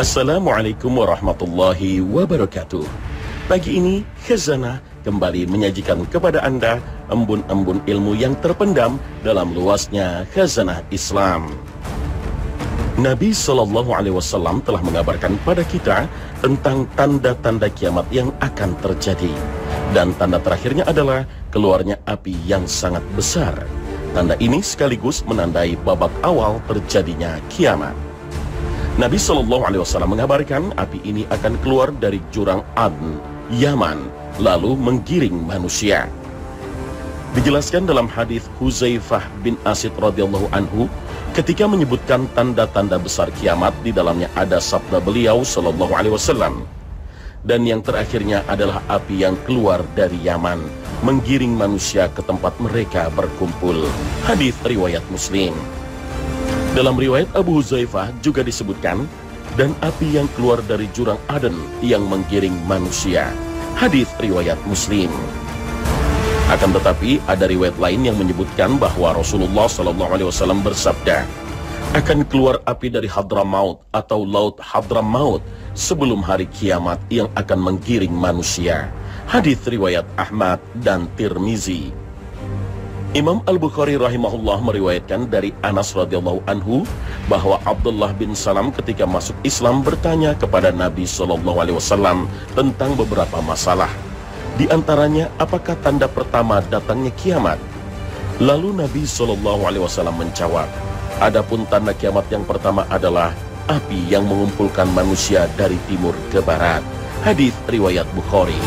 Assalamualaikum warahmatullahi wabarakatuh. Pagi ini Khazanah kembali menyajikan kepada Anda embun-embun ilmu yang terpendam dalam luasnya khazanah Islam. Nabi SAW telah mengabarkan pada kita tentang tanda-tanda kiamat yang akan terjadi. Dan tanda terakhirnya adalah keluarnya api yang sangat besar. Tanda ini sekaligus menandai babak awal terjadinya kiamat. Nabi SAW mengabarkan api ini akan keluar dari jurang Adn, Yaman, lalu menggiring manusia. Dijelaskan dalam hadis Huzaifah bin Asid radhiyallahu anhu ketika menyebutkan tanda-tanda besar kiamat, di dalamnya ada sabda beliau sallallahu alaihi wasallam, dan yang terakhirnya adalah api yang keluar dari Yaman menggiring manusia ke tempat mereka berkumpul. Hadis riwayat Muslim. Dalam riwayat Abu Huzaifah juga disebutkan, dan api yang keluar dari jurang Aden yang menggiring manusia. Hadis riwayat Muslim. Akan tetapi ada riwayat lain yang menyebutkan bahwa Rasulullah SAW bersabda, akan keluar api dari Hadramaut atau Laut Hadramaut sebelum hari kiamat yang akan menggiring manusia. Hadis riwayat Ahmad dan Tirmizi. Imam Al-Bukhari rahimahullah meriwayatkan dari Anas radhiyallahu anhu bahwa Abdullah bin Salam ketika masuk Islam bertanya kepada Nabi SAW tentang beberapa masalah. Di antaranya, apakah tanda pertama datangnya kiamat? Lalu Nabi SAW menjawab, adapun tanda kiamat yang pertama adalah api yang mengumpulkan manusia dari timur ke barat. Hadis riwayat Bukhari.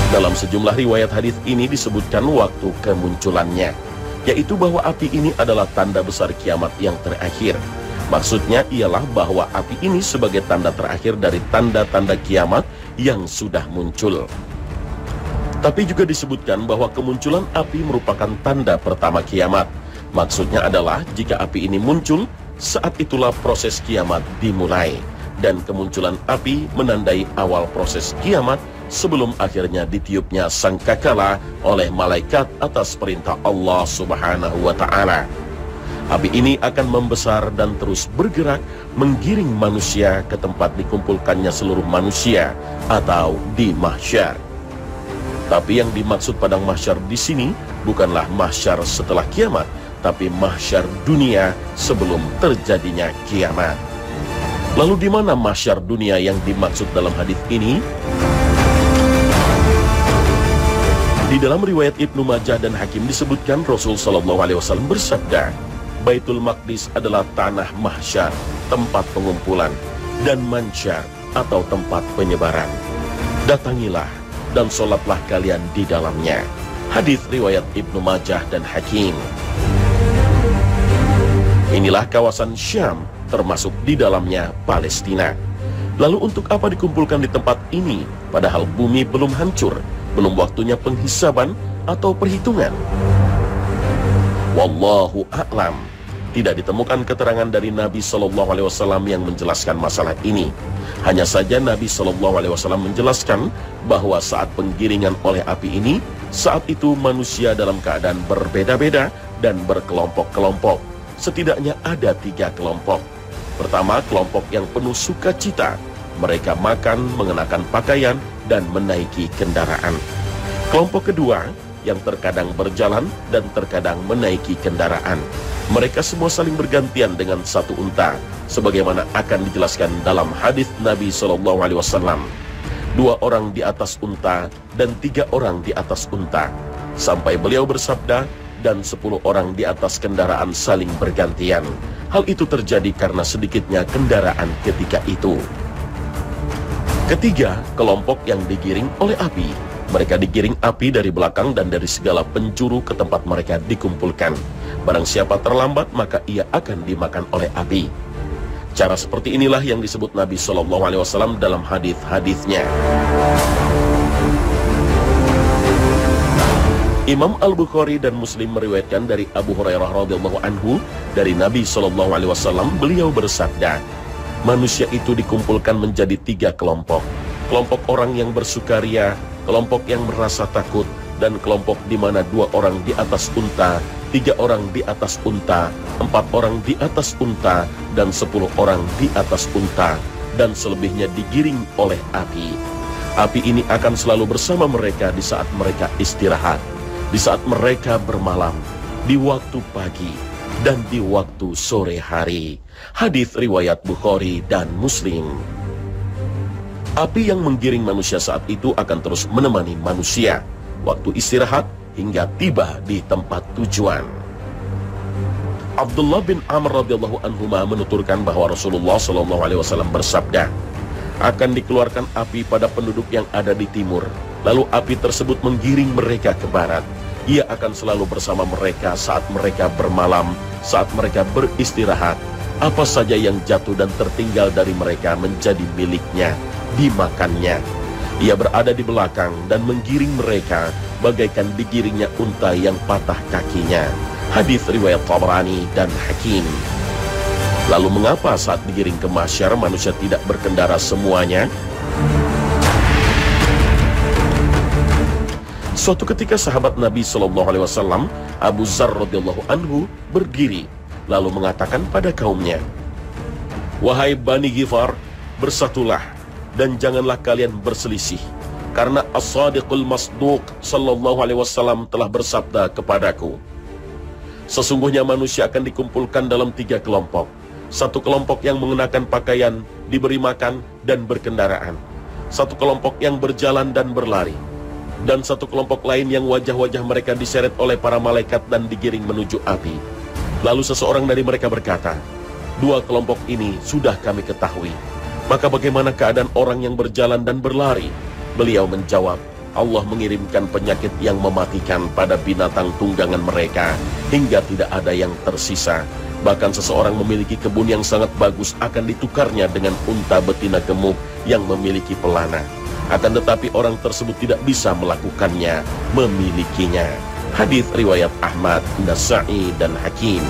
Dalam sejumlah riwayat hadis ini disebutkan waktu kemunculannya, yaitu bahwa api ini adalah tanda besar kiamat yang terakhir. Maksudnya ialah bahwa api ini sebagai tanda terakhir dari tanda-tanda kiamat yang sudah muncul. Tapi juga disebutkan bahwa kemunculan api merupakan tanda pertama kiamat. Maksudnya adalah jika api ini muncul, saat itulah proses kiamat dimulai. Dan kemunculan api menandai awal proses kiamat sebelum akhirnya ditiupnya sangkakala oleh malaikat atas perintah Allah Subhanahu wa Ta'ala. Api ini akan membesar dan terus bergerak menggiring manusia ke tempat dikumpulkannya seluruh manusia atau di mahsyar. Tapi yang dimaksud padang mahsyar di sini bukanlah mahsyar setelah kiamat, tapi mahsyar dunia sebelum terjadinya kiamat. Lalu di mana mahsyar dunia yang dimaksud dalam hadis ini? Di dalam riwayat Ibnu Majah dan Hakim disebutkan Rasul sallallahu alaihi wasallam bersabda, Baitul Maqdis adalah tanah mahsyar, tempat pengumpulan, dan mansyar atau tempat penyebaran. Datangilah dan sholatlah kalian di dalamnya. Hadis riwayat Ibnu Majah dan Hakim. Inilah kawasan Syam, termasuk di dalamnya Palestina. Lalu untuk apa dikumpulkan di tempat ini, padahal bumi belum hancur, belum waktunya penghisaban atau perhitungan? Wallahu a'lam. Tidak ditemukan keterangan dari Nabi SAW yang menjelaskan masalah ini. Hanya saja Nabi SAW menjelaskan bahwa saat penggiringan oleh api ini, saat itu manusia dalam keadaan berbeda-beda dan berkelompok-kelompok. Setidaknya ada 3 kelompok. Pertama, kelompok yang penuh sukacita. Mereka makan, mengenakan pakaian, dan menaiki kendaraan. Kelompok kedua, yang terkadang berjalan dan terkadang menaiki kendaraan. Mereka semua saling bergantian dengan satu unta, sebagaimana akan dijelaskan dalam hadis Nabi SAW. 2 orang di atas unta dan 3 orang di atas unta. Sampai beliau bersabda, dan 10 orang di atas kendaraan saling bergantian. Hal itu terjadi karena sedikitnya kendaraan ketika itu. Ketiga, kelompok yang digiring oleh api. Mereka digiring api dari belakang dan dari segala penjuru ke tempat mereka dikumpulkan. Barang siapa terlambat, maka ia akan dimakan oleh api. Cara seperti inilah yang disebut Nabi SAW dalam hadis-hadisnya. Imam Al-Bukhari dan Muslim meriwayatkan dari Abu Hurairah radhiyallahu anhu dari Nabi SAW, beliau bersabda, manusia itu dikumpulkan menjadi 3 kelompok. Kelompok orang yang bersukaria, kelompok yang merasa takut, dan kelompok di mana 2 orang di atas unta, 3 orang di atas unta, 4 orang di atas unta, dan 10 orang di atas unta, dan selebihnya digiring oleh api. Api ini akan selalu bersama mereka di saat mereka istirahat, di saat mereka bermalam, di waktu pagi, dan di waktu sore hari. Hadis riwayat Bukhari dan Muslim. Api yang menggiring manusia saat itu akan terus menemani manusia waktu istirahat hingga tiba di tempat tujuan. Abdullah bin Amr radhiyallahu anhuma menuturkan bahwa Rasulullah shallallahu alaihi wasallam bersabda, akan dikeluarkan api pada penduduk yang ada di timur, lalu api tersebut menggiring mereka ke barat. Ia akan selalu bersama mereka saat mereka bermalam, saat mereka beristirahat. Apa saja yang jatuh dan tertinggal dari mereka menjadi miliknya, dimakannya. Ia berada di belakang dan menggiring mereka bagaikan digiringnya unta yang patah kakinya. Hadis riwayat Tabrani dan Hakim. Lalu mengapa saat digiring ke mahsyar manusia tidak berkendara semuanya? Suatu ketika sahabat Nabi Shallallahu Alaihi Wasallam Abu Dzar radhiyallahu anhu berdiri lalu mengatakan pada kaumnya, wahai Bani Ghifar, bersatulah dan janganlah kalian berselisih, karena As-Sadiqul Masduq Sallallahu Alaihi Wasallam telah bersabda kepadaku, sesungguhnya manusia akan dikumpulkan dalam 3 kelompok. Satu kelompok yang mengenakan pakaian, diberi makan dan berkendaraan. Satu kelompok yang berjalan dan berlari. Dan satu kelompok lain yang wajah-wajah mereka diseret oleh para malaikat dan digiring menuju api. Lalu seseorang dari mereka berkata, 2 kelompok ini sudah kami ketahui. Maka bagaimana keadaan orang yang berjalan dan berlari? Beliau menjawab, Allah mengirimkan penyakit yang mematikan pada binatang tunggangan mereka, hingga tidak ada yang tersisa. Bahkan seseorang memiliki kebun yang sangat bagus akan ditukarnya dengan unta betina gemuk yang memiliki pelana. Akan tetapi orang tersebut tidak bisa melakukannya, memilikinya. Hadis riwayat Ahmad, Nasa'i dan Hakim.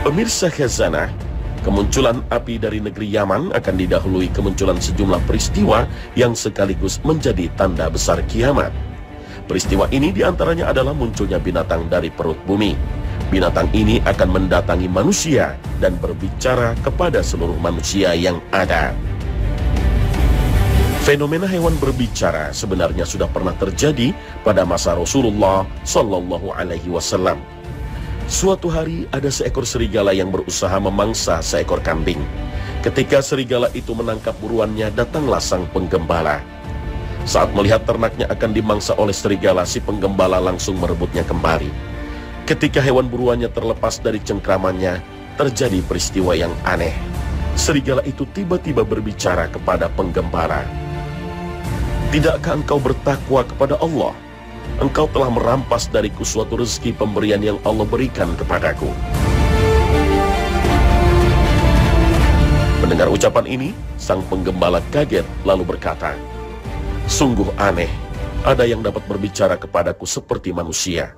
Pemirsa Khazanah, kemunculan api dari negeri Yaman akan didahului kemunculan sejumlah peristiwa yang sekaligus menjadi tanda besar kiamat. Peristiwa ini diantaranya adalah munculnya binatang dari perut bumi. Binatang ini akan mendatangi manusia dan berbicara kepada seluruh manusia yang ada. Fenomena hewan berbicara sebenarnya sudah pernah terjadi pada masa Rasulullah Sallallahu Alaihi Wasallam. Suatu hari ada seekor serigala yang berusaha memangsa seekor kambing. Ketika serigala itu menangkap buruannya, datanglah sang penggembala. Saat melihat ternaknya akan dimangsa oleh serigala, si penggembala langsung merebutnya kembali. Ketika hewan buruannya terlepas dari cengkramannya, terjadi peristiwa yang aneh. Serigala itu tiba-tiba berbicara kepada penggembala. Tidakkah engkau bertakwa kepada Allah? Engkau telah merampas dariku suatu rezeki pemberian yang Allah berikan kepadaku. Mendengar ucapan ini, sang penggembala kaget lalu berkata, sungguh aneh, ada yang dapat berbicara kepadaku seperti manusia.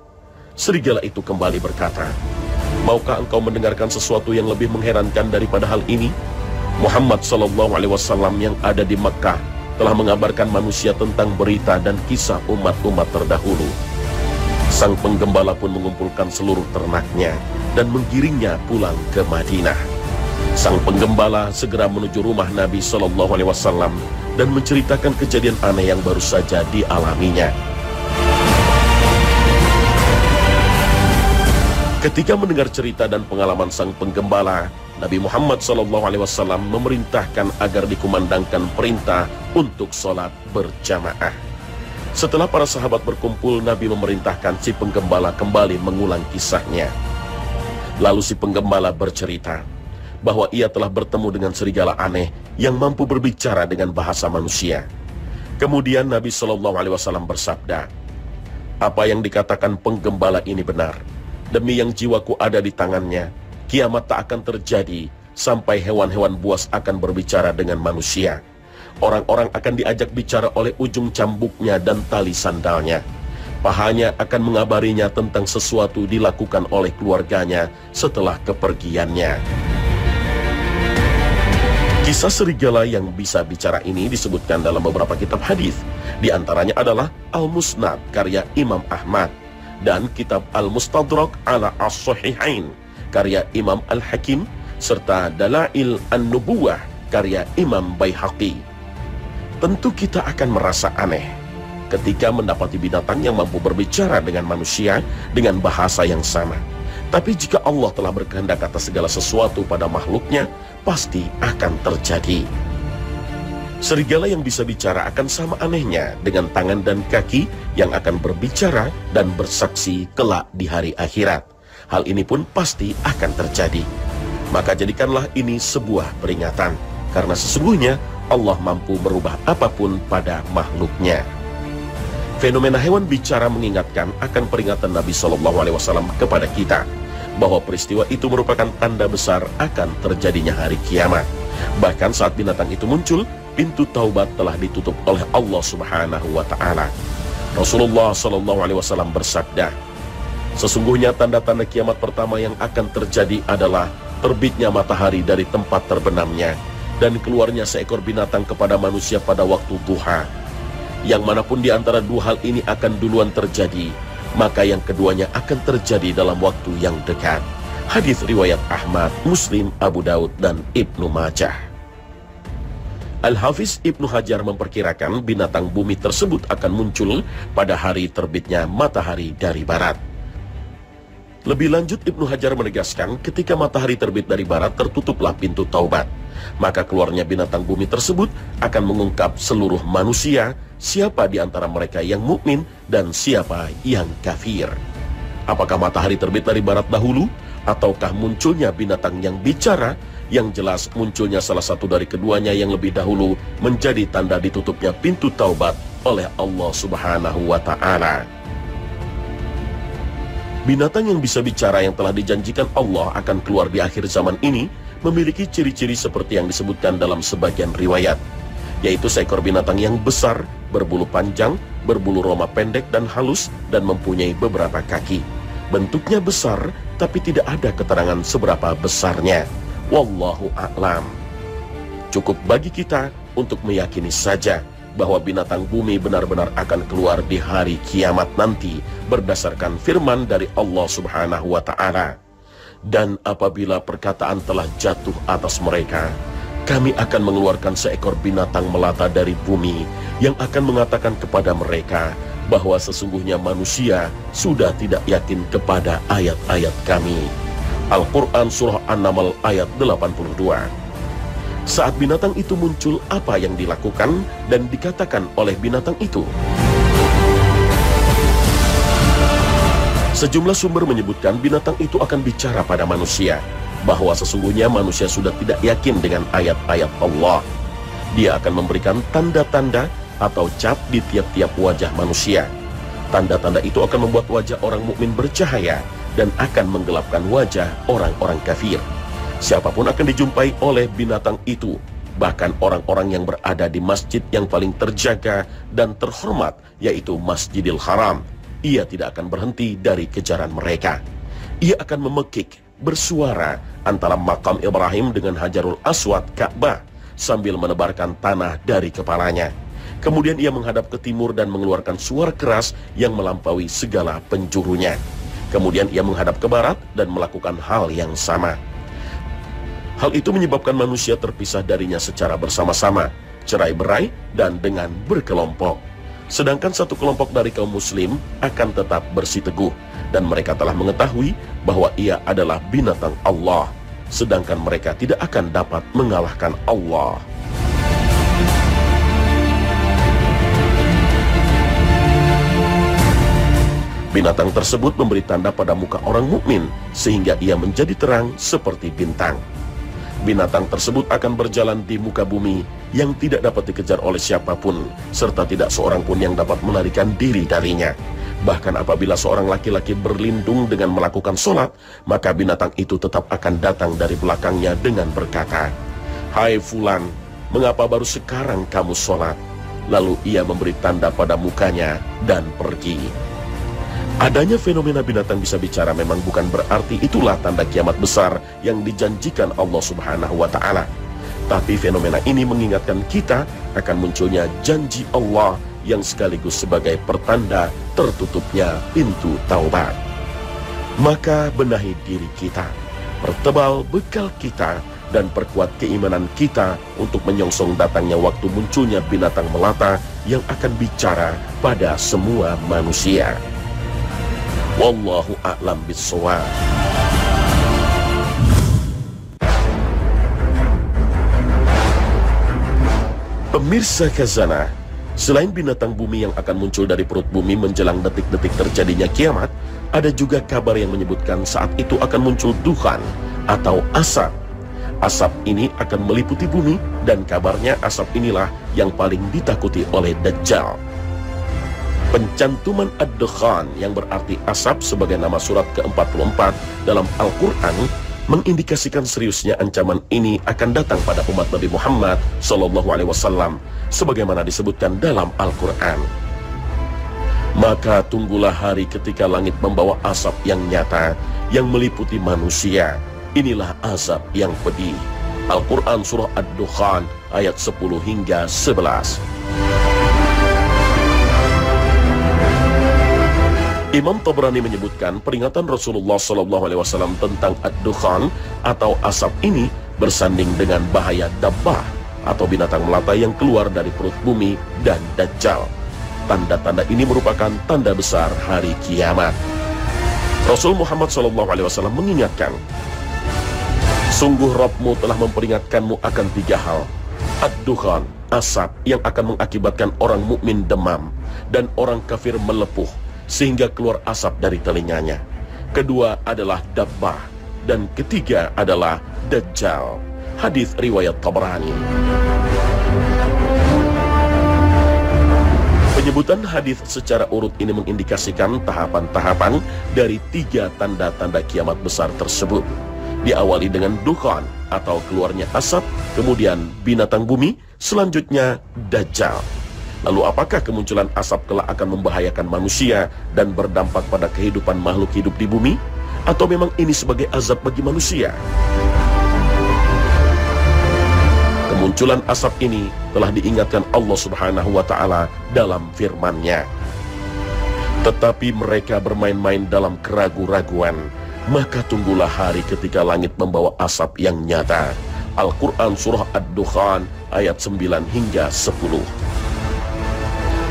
Serigala itu kembali berkata, maukah engkau mendengarkan sesuatu yang lebih mengherankan daripada hal ini? Muhammad Sallallahu Alaihi Wasallam yang ada di Mekah telah mengabarkan manusia tentang berita dan kisah umat-umat terdahulu. Sang penggembala pun mengumpulkan seluruh ternaknya dan menggiringnya pulang ke Madinah. Sang penggembala segera menuju rumah Nabi Sallallahu Alaihi Wasallam dan menceritakan kejadian aneh yang baru saja dialaminya. Ketika mendengar cerita dan pengalaman sang penggembala, Nabi Muhammad SAW memerintahkan agar dikumandangkan perintah untuk sholat berjamaah. Setelah para sahabat berkumpul, Nabi memerintahkan si penggembala kembali mengulang kisahnya. Lalu si penggembala bercerita bahwa ia telah bertemu dengan serigala aneh yang mampu berbicara dengan bahasa manusia. Kemudian Nabi SAW bersabda, apa yang dikatakan penggembala ini benar. Demi yang jiwaku ada di tangannya, kiamat tak akan terjadi sampai hewan-hewan buas akan berbicara dengan manusia. Orang-orang akan diajak bicara oleh ujung cambuknya dan tali sandalnya. Pahanya akan mengabarinya tentang sesuatu dilakukan oleh keluarganya setelah kepergiannya. Kisah serigala yang bisa bicara ini disebutkan dalam beberapa kitab hadis. Di antaranya adalah Al-Musnad karya Imam Ahmad dan kitab Al-Mustadrak ala As-Sahihain karya Imam Al-Hakim serta Dalail An-Nubuwah karya Imam Baihaqi. Tentu kita akan merasa aneh ketika mendapati binatang yang mampu berbicara dengan manusia dengan bahasa yang sama. Tapi jika Allah telah berkehendak atas segala sesuatu pada makhluknya, pasti akan terjadi. Serigala yang bisa bicara akan sama anehnya dengan tangan dan kaki yang akan berbicara dan bersaksi kelak di hari akhirat. Hal ini pun pasti akan terjadi. Maka jadikanlah ini sebuah peringatan, karena sesungguhnya Allah mampu merubah apapun pada makhluknya. Fenomena hewan bicara mengingatkan akan peringatan Nabi SAW kepada kita, bahwa peristiwa itu merupakan tanda besar akan terjadinya hari kiamat. Bahkan saat binatang itu muncul, pintu taubat telah ditutup oleh Allah Subhanahu wa Ta'ala. Rasulullah SAW bersabda, sesungguhnya tanda-tanda kiamat pertama yang akan terjadi adalah terbitnya matahari dari tempat terbenamnya dan keluarnya seekor binatang kepada manusia pada waktu duha. Yang manapun di antara dua hal ini akan duluan terjadi, maka yang keduanya akan terjadi dalam waktu yang dekat. Hadis riwayat Ahmad, Muslim, Abu Daud, dan Ibnu Majah. Al-Hafiz Ibnu Hajar memperkirakan binatang bumi tersebut akan muncul pada hari terbitnya matahari dari barat. Lebih lanjut, Ibnu Hajar menegaskan ketika matahari terbit dari barat tertutuplah pintu taubat, maka keluarnya binatang bumi tersebut akan mengungkap seluruh manusia, siapa di antara mereka yang mukmin dan siapa yang kafir. Apakah matahari terbit dari barat dahulu, ataukah munculnya binatang yang bicara? Yang jelas munculnya salah satu dari keduanya yang lebih dahulu menjadi tanda ditutupnya pintu taubat oleh Allah Subhanahu wa Ta'ala. Binatang yang bisa bicara yang telah dijanjikan Allah akan keluar di akhir zaman ini memiliki ciri-ciri seperti yang disebutkan dalam sebagian riwayat, yaitu seekor binatang yang besar, berbulu panjang, berbulu roma pendek dan halus, dan mempunyai beberapa kaki. Bentuknya besar, tapi tidak ada keterangan seberapa besarnya. Wallahu a'lam. Cukup bagi kita untuk meyakini saja bahwa binatang bumi benar-benar akan keluar di hari kiamat nanti berdasarkan firman dari Allah Subhanahu wa Ta'ala. Dan apabila perkataan telah jatuh atas mereka, kami akan mengeluarkan seekor binatang melata dari bumi yang akan mengatakan kepada mereka bahwa sesungguhnya manusia sudah tidak yakin kepada ayat-ayat kami. Al-Quran Surah An-Naml ayat 82. Saat binatang itu muncul, apa yang dilakukan dan dikatakan oleh binatang itu? Sejumlah sumber menyebutkan binatang itu akan bicara pada manusia, bahwa sesungguhnya manusia sudah tidak yakin dengan ayat-ayat Allah. Dia akan memberikan tanda-tanda atau cap di tiap-tiap wajah manusia. Tanda-tanda itu akan membuat wajah orang mukmin bercahaya dan akan menggelapkan wajah orang-orang kafir. Siapapun akan dijumpai oleh binatang itu, bahkan orang-orang yang berada di masjid yang paling terjaga dan terhormat, yaitu Masjidil Haram. Ia tidak akan berhenti dari kejaran mereka. Ia akan memekik, bersuara antara makam Ibrahim dengan Hajarul Aswad Ka'bah sambil menebarkan tanah dari kepalanya. Kemudian ia menghadap ke timur dan mengeluarkan suara keras yang melampaui segala penjurunya. Kemudian ia menghadap ke barat dan melakukan hal yang sama. Hal itu menyebabkan manusia terpisah darinya secara bersama-sama, cerai-berai, dan dengan berkelompok. Sedangkan satu kelompok dari kaum muslim akan tetap bersiteguh, dan mereka telah mengetahui bahwa ia adalah binatang Allah, sedangkan mereka tidak akan dapat mengalahkan Allah. Binatang tersebut memberi tanda pada muka orang mukmin sehingga ia menjadi terang seperti bintang. Binatang tersebut akan berjalan di muka bumi yang tidak dapat dikejar oleh siapapun, serta tidak seorang pun yang dapat melarikan diri darinya. Bahkan apabila seorang laki-laki berlindung dengan melakukan sholat, maka binatang itu tetap akan datang dari belakangnya dengan berkata, "Hai Fulan, mengapa baru sekarang kamu sholat?" Lalu ia memberi tanda pada mukanya dan pergi. Adanya fenomena binatang bisa bicara memang bukan berarti itulah tanda kiamat besar yang dijanjikan Allah Subhanahu wa Ta'ala. Tapi fenomena ini mengingatkan kita akan munculnya janji Allah yang sekaligus sebagai pertanda tertutupnya pintu taubat. Maka benahi diri kita, pertebal bekal kita, dan perkuat keimanan kita untuk menyongsong datangnya waktu munculnya binatang melata yang akan bicara pada semua manusia. Wallahu a'lam bishawab. Pemirsa Khazanah, selain binatang bumi yang akan muncul dari perut bumi menjelang detik-detik terjadinya kiamat, ada juga kabar yang menyebutkan saat itu akan muncul dukhan atau asap. Asap ini akan meliputi bumi, dan kabarnya asap inilah yang paling ditakuti oleh Dajjal. Pencantuman ad-dukhan yang berarti asap sebagai nama surat ke-44 dalam Al-Quran mengindikasikan seriusnya ancaman ini akan datang pada umat Nabi Muhammad SAW, sebagaimana disebutkan dalam Al-Quran. Maka tunggulah hari ketika langit membawa asap yang nyata yang meliputi manusia. Inilah azab yang pedih. Al-Quran Surah Ad-Dukhan ayat 10 hingga 11. Imam Tabrani menyebutkan peringatan Rasulullah SAW tentang Ad-Dukhan atau asap ini bersanding dengan bahaya dabbah atau binatang melata yang keluar dari perut bumi dan Dajjal. Tanda-tanda ini merupakan tanda besar hari kiamat. Rasul Muhammad SAW mengingatkan, sungguh Rabbmu telah memperingatkanmu akan 3 hal. Ad-dukhan, asap yang akan mengakibatkan orang mukmin demam dan orang kafir melepuh sehingga keluar asap dari telinganya. Kedua adalah dabbah, dan ketiga adalah Dajjal. Hadis riwayat Tabrani. Penyebutan hadis secara urut ini mengindikasikan tahapan-tahapan dari 3 tanda-tanda kiamat besar tersebut. Diawali dengan dukhan atau keluarnya asap, kemudian binatang bumi, selanjutnya Dajjal. Lalu apakah kemunculan asap kelak akan membahayakan manusia dan berdampak pada kehidupan makhluk hidup di bumi? Atau memang ini sebagai azab bagi manusia? Kemunculan asap ini telah diingatkan Allah Subhanahu wa Ta'ala dalam firman-Nya. Tetapi mereka bermain-main dalam keraguan-raguan, maka tunggulah hari ketika langit membawa asap yang nyata. Al-Quran Surah Ad-Dukhan ayat 9 hingga 10.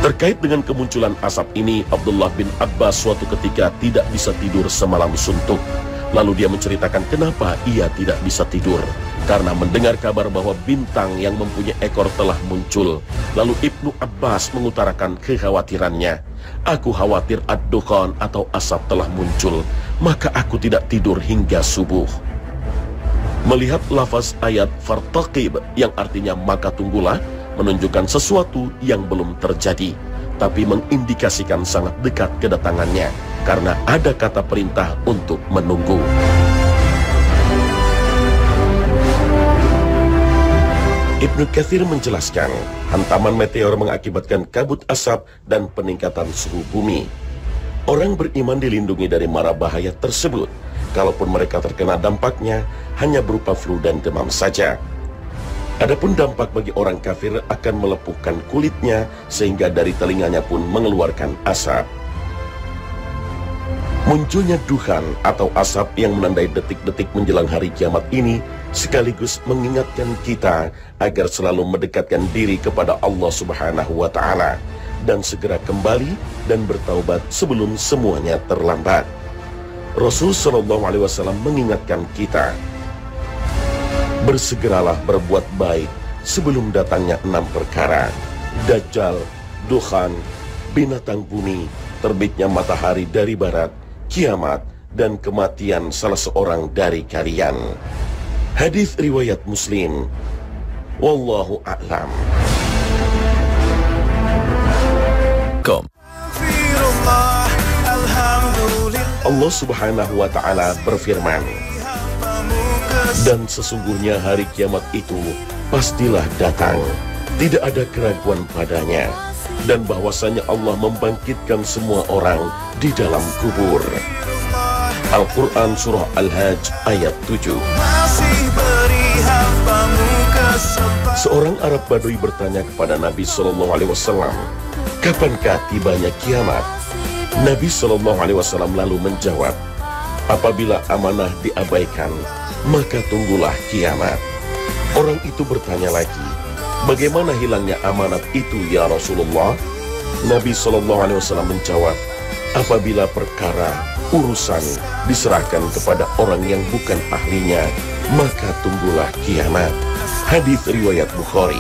Terkait dengan kemunculan asap ini, Abdullah bin Abbas suatu ketika tidak bisa tidur semalam suntuk. Lalu dia menceritakan kenapa ia tidak bisa tidur, karena mendengar kabar bahwa bintang yang mempunyai ekor telah muncul. Lalu Ibnu Abbas mengutarakan kekhawatirannya, aku khawatir ad-dukhan atau asap telah muncul, maka aku tidak tidur hingga subuh. Melihat lafaz ayat fartaqib yang artinya maka tunggulah, menunjukkan sesuatu yang belum terjadi, tapi mengindikasikan sangat dekat kedatangannya, karena ada kata perintah untuk menunggu. Ibnu Katsir menjelaskan, hantaman meteor mengakibatkan kabut asap dan peningkatan suhu bumi. Orang beriman dilindungi dari mara bahaya tersebut. Kalaupun mereka terkena dampaknya, hanya berupa flu dan demam saja. Adapun dampak bagi orang kafir akan melepuhkan kulitnya sehingga dari telinganya pun mengeluarkan asap. Munculnya dukhan atau asap yang menandai detik-detik menjelang hari kiamat ini sekaligus mengingatkan kita agar selalu mendekatkan diri kepada Allah Subhanahu wa Ta'ala dan segera kembali dan bertaubat sebelum semuanya terlambat. Rasul sallallahu alaihi wasallam mengingatkan kita, bersegeralah berbuat baik sebelum datangnya 6 perkara: Dajjal, dukhan, binatang bumi, terbitnya matahari dari barat, kiamat, dan kematian salah seorang dari kalian. Hadis riwayat Muslim. Wallahu a'lam. Allah Subhanahu wa Ta'ala berfirman, dan sesungguhnya hari kiamat itu pastilah datang, tidak ada keraguan padanya, dan bahwasanya Allah membangkitkan semua orang di dalam kubur. Al-Quran Surah Al-Hajj ayat 7. Seorang Arab Badui bertanya kepada Nabi SAW, kapankah tibanya kiamat? Nabi SAW lalu menjawab, apabila amanah diabaikan, maka tunggulah kiamat. Orang itu bertanya lagi, bagaimana hilangnya amanat itu ya Rasulullah? Nabi SAW menjawab, apabila perkara urusan diserahkan kepada orang yang bukan ahlinya, maka tunggulah kiamat. Hadis riwayat Bukhari.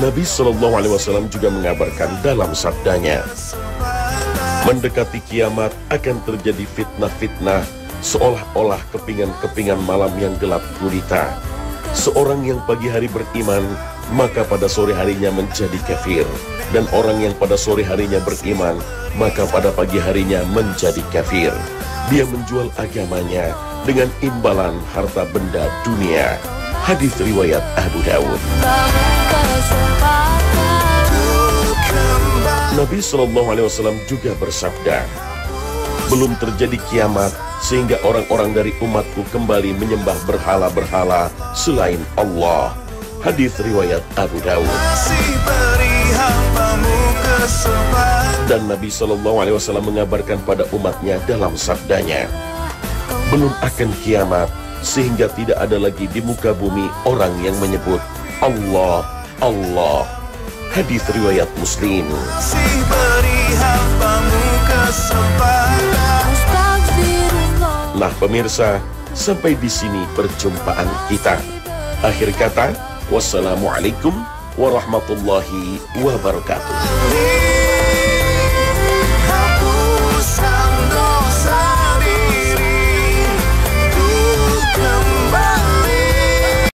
Nabi SAW juga mengabarkan dalam sabdanya, mendekati kiamat akan terjadi fitnah-fitnah seolah-olah kepingan-kepingan malam yang gelap gulita. Seorang yang pagi hari beriman, maka pada sore harinya menjadi kafir. Dan orang yang pada sore harinya beriman, maka pada pagi harinya menjadi kafir. Dia menjual agamanya dengan imbalan harta benda dunia. Hadis riwayat Abu Dawud. Nabi SAW juga bersabda, belum terjadi kiamat sehingga orang-orang dari umatku kembali menyembah berhala-berhala selain Allah. Hadis riwayat Abu Dawud. Dan Nabi SAW mengabarkan pada umatnya dalam sabdanya, belum akan kiamat sehingga tidak ada lagi di muka bumi orang yang menyebut Allah, Allah. Hadis riwayat Muslim. Nah pemirsa, sampai di sini perjumpaan kita. Akhir kata, wassalamualaikum warahmatullahi wabarakatuh.